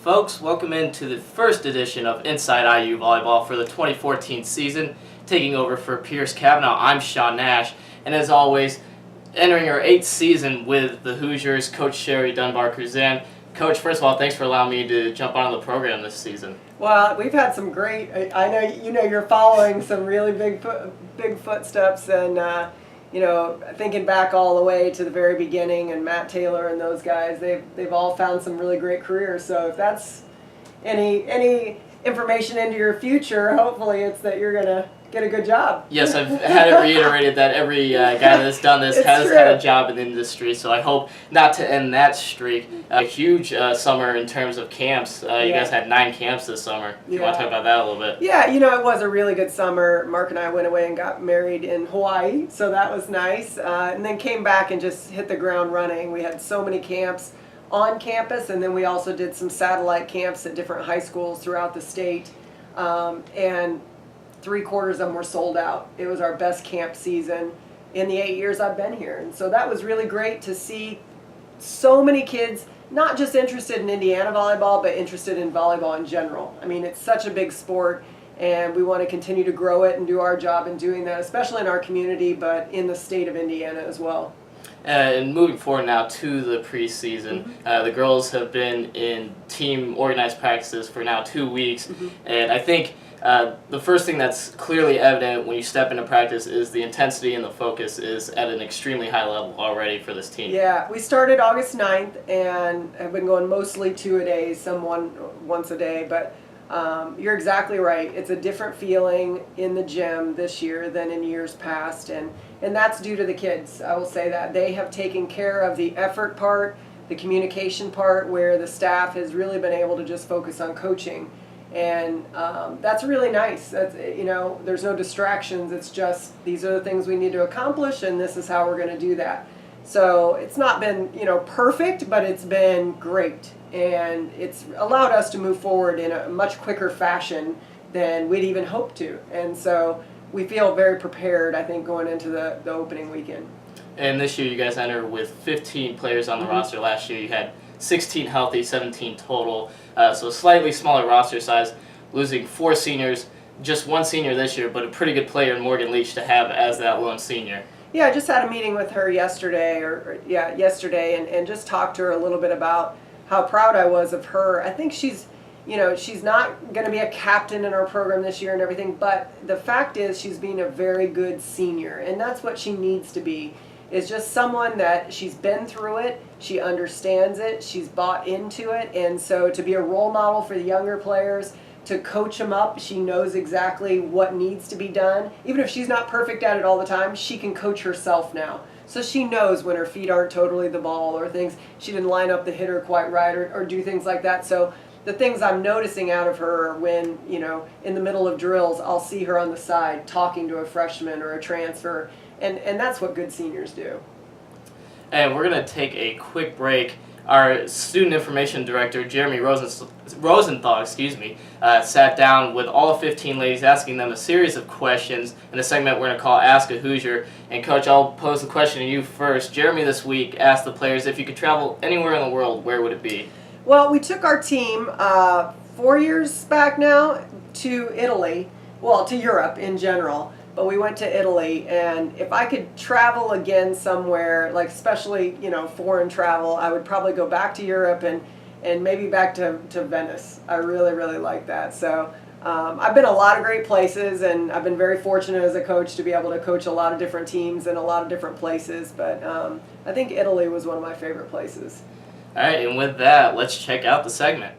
Folks, welcome into the first edition of Inside IU Volleyball for the 2014 season. Taking over for Pierce Cavanaugh, I'm Sean Nash, and as always, entering our 8th season with the Hoosiers, Coach Sherry Dunbar-Kruzan. Coach, first of all, thanks for allowing me to jump on the program this season. Well, we've had some great. I know you're following some really big footsteps, and thinking back all the way to the very beginning, and Matt Taylor and those guys, they've all found some really great careers. So if that's any information into your future, hopefully it's that you're gonna get a good job. Yes, I've had it reiterated that every guy that's done this has had a job in the industry, so I hope not to end that streak. A huge summer in terms of camps. You guys had 9 camps this summer. If you want to talk about that a little bit. Yeah, it was a really good summer. Mark and I went away and got married in Hawaii, so that was nice. And then came back and just hit the ground running. We had so many camps on campus, and then we also did some satellite camps at different high schools throughout the state. And 3/4 of them were sold out. It was our best camp season in the 8 years I've been here. And so that was really great to see so many kids not just interested in Indiana volleyball, but interested in volleyball in general. I mean, it's such a big sport, and we want to continue to grow it and do our job in doing that, especially in our community, but in the state of Indiana as well. And moving forward now to the preseason, the girls have been in team organized practices for now 2 weeks, and I think the first thing that's clearly evident when you step into practice is the intensity and the focus is at an extremely high level already for this team. Yeah, we started August 9th and have been going mostly 2-a-days, some once a day, but you're exactly right. It's a different feeling in the gym this year than in years past, and that's due to the kids. I will say that. They have taken care of the effort part, the communication part, where the staff has really been able to just focus on coaching. And that's really nice. That's, there's no distractions. It's just these are the things we need to accomplish, and this is how we're going to do that. So it's not been perfect, but it's been great, and it's allowed us to move forward in a much quicker fashion than we'd even hoped to. And so we feel very prepared, I think, going into the opening weekend. And this year you guys enter with 15 players on the roster. Last year you had 16 healthy, 17 total, so a slightly smaller roster size, losing 4 seniors, just 1 senior this year, but a pretty good player in Morgan Leach to have as that lone senior. Yeah, I just had a meeting with her yesterday, and just talked to her a little bit about how proud I was of her. I think she's not going to be a captain in our program this year and everything, but the fact is she's being a very good senior, and that's what she needs to be. Is just someone that she's been through it, she understands it, she's bought into it, and so to be a role model for the younger players, to coach them up, she knows exactly what needs to be done. Even if she's not perfect at it all the time, she can coach herself now. So she knows when her feet aren't totally the ball, or things, she didn't line up the hitter quite right, or do things like that. So the things I'm noticing out of her are when, in the middle of drills, I'll see her on the side talking to a freshman or a transfer. And that's what good seniors do. And we're going to take a quick break. Our student information director, Jeremy Rosenthal, sat down with all 15 ladies, asking them a series of questions in a segment we're going to call Ask a Hoosier. And Coach, I'll pose the question to you first. Jeremy this week asked the players, if you could travel anywhere in the world, where would it be? Well, we took our team 4 years back now to Italy, to Europe in general. But we went to Italy, and if I could travel again somewhere, like especially, foreign travel, I would probably go back to Europe and maybe back to Venice. I really, really like that. So I've been a lot of great places, and I've been very fortunate as a coach to be able to coach a lot of different teams in a lot of different places. But I think Italy was one of my favorite places. All right, and with that, let's check out the segment.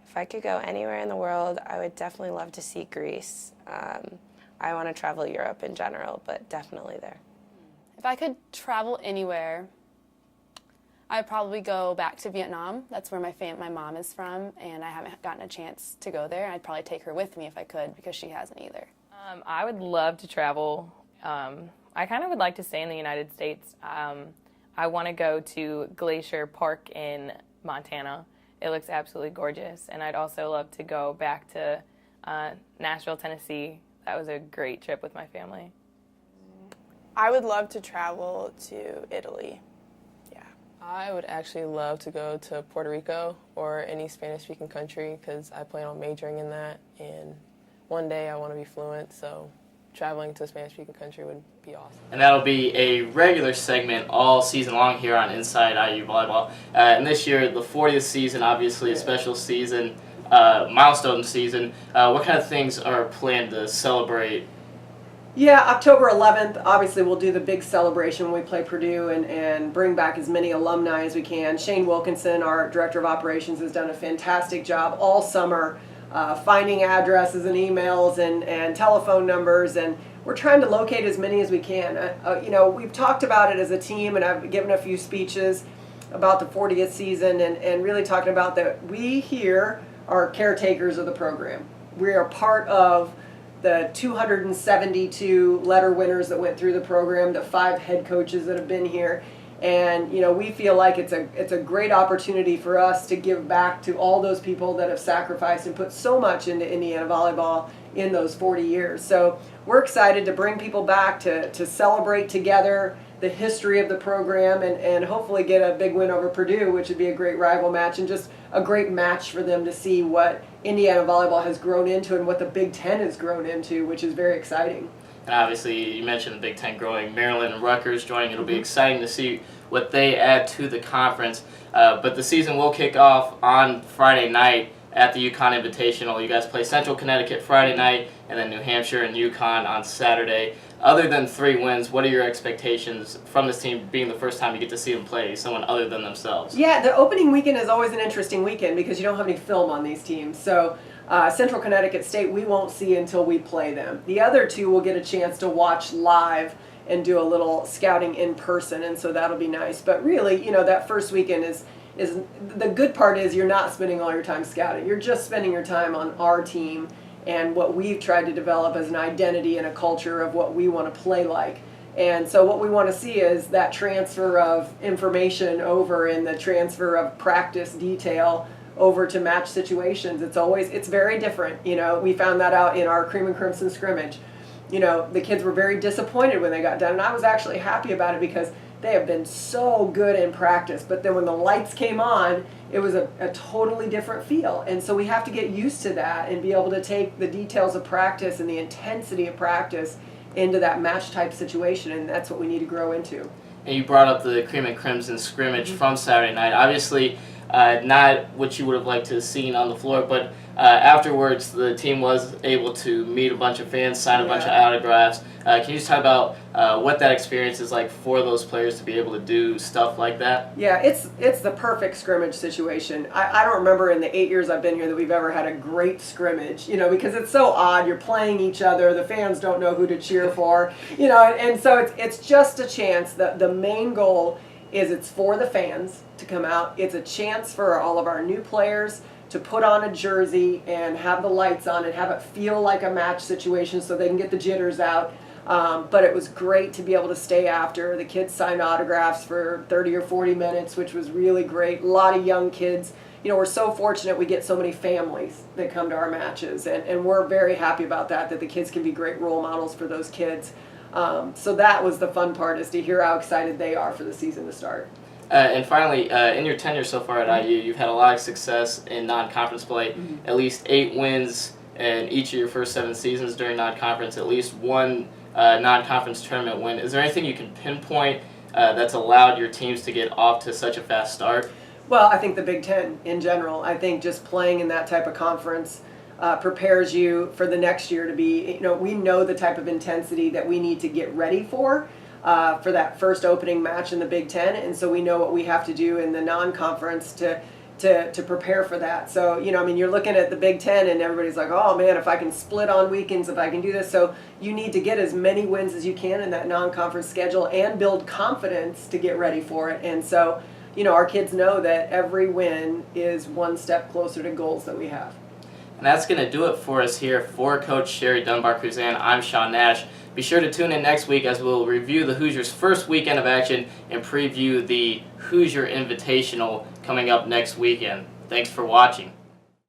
If I could go anywhere in the world, I would definitely love to see Greece. I want to travel Europe in general, but definitely there. If I could travel anywhere, I'd probably go back to Vietnam. That's where my mom is from, and I haven't gotten a chance to go there. I'd probably take her with me if I could, because she hasn't either. I would love to travel. I kind of would like to stay in the United States. I want to go to Glacier Park in Montana. It looks absolutely gorgeous. And I'd also love to go back to Nashville, Tennessee. That was a great trip with my family. I would love to travel to Italy. Yeah. I would actually love to go to Puerto Rico or any Spanish-speaking country because I plan on majoring in that, and one day I want to be fluent, so traveling to a Spanish-speaking country would be awesome. And that'll be a regular segment all season long here on Inside IU Volleyball. And this year, the 40th season, obviously a special season, milestone season. What kind of things are planned to celebrate? Yeah, October 11th, obviously we'll do the big celebration when we play Purdue and bring back as many alumni as we can. Shane Wilkinson, our Director of Operations, has done a fantastic job all summer finding addresses and emails and telephone numbers, and we're trying to locate as many as we can. We've talked about it as a team, and I've given a few speeches about the 40th season and really talking about that we here are caretakers of the program. We are part of the 272 letter winners that went through the program, the 5 head coaches that have been here. And we feel like it's a great opportunity for us to give back to all those people that have sacrificed and put so much into Indiana volleyball in those 40 years. So we're excited to bring people back to celebrate together the history of the program and hopefully get a big win over Purdue, which would be a great rival match and just a great match for them to see what Indiana volleyball has grown into and what the Big Ten has grown into, which is very exciting. And obviously, you mentioned the Big Ten growing, Maryland and Rutgers joining. It'll be exciting to see what they add to the conference. But the season will kick off on Friday night at the UConn Invitational. You guys play Central Connecticut Friday night, and then New Hampshire and UConn on Saturday. Other than 3 wins, what are your expectations from this team being the first time you get to see them play someone other than themselves? Yeah, the opening weekend is always an interesting weekend because you don't have any film on these teams. So Central Connecticut State we won't see until we play them. The other 2 will get a chance to watch live and do a little scouting in person, and so that'll be nice. But really, that first weekend is the good part is you're not spending all your time scouting. You're just spending your time on our team and what we've tried to develop as an identity and a culture of what we want to play like. And so what we want to see is that transfer of information over and the transfer of practice detail over to match situations. It's very different. We found that out in our Cream and Crimson scrimmage. The kids were very disappointed when they got done, and I was actually happy about it because they have been so good in practice. But then when the lights came on, it was a totally different feel. And so we have to get used to that and be able to take the details of practice and the intensity of practice into that match type situation, and that's what we need to grow into. And you brought up the Cream and Crimson scrimmage from Saturday night. Obviously, not what you would have liked to have seen on the floor, but afterwards the team was able to meet a bunch of fans, sign a bunch of autographs. Can you just talk about what that experience is like for those players to be able to do stuff like that? Yeah, it's the perfect scrimmage situation. I don't remember in the 8 years I've been here that we've ever had a great scrimmage, because it's so odd. You're playing each other. The fans don't know who to cheer for, and so it's just a chance. The main goal is it's for the fans to come out. It's a chance for all of our new players to put on a jersey and have the lights on and have it feel like a match situation so they can get the jitters out. But it was great to be able to stay after. The kids signed autographs for 30 or 40 minutes, which was really great. A lot of young kids. We're so fortunate we get so many families that come to our matches, and we're very happy about that the kids can be great role models for those kids. So that was the fun part, is to hear how excited they are for the season to start. And finally, in your tenure so far at IU, you've had a lot of success in non-conference play, at least 8 wins in each of your first 7 seasons during non-conference, at least 1 non-conference tournament win. Is there anything you can pinpoint that's allowed your teams to get off to such a fast start? Well, I think the Big Ten in general. I think just playing in that type of conference prepares you for the next year to be, we know the type of intensity that we need to get ready for that first opening match in the Big Ten, and so we know what we have to do in the non-conference to prepare for that. So, you're looking at the Big Ten and everybody's like, oh man, if I can split on weekends, if I can do this. So you need to get as many wins as you can in that non-conference schedule and build confidence to get ready for it. And so, our kids know that every win is one step closer to goals that we have. And that's going to do it for us here. For Coach Sherry Dunbar-Kruzan, I'm Sean Nash. Be sure to tune in next week as we'll review the Hoosiers' first weekend of action and preview the Hoosier Invitational coming up next weekend. Thanks for watching.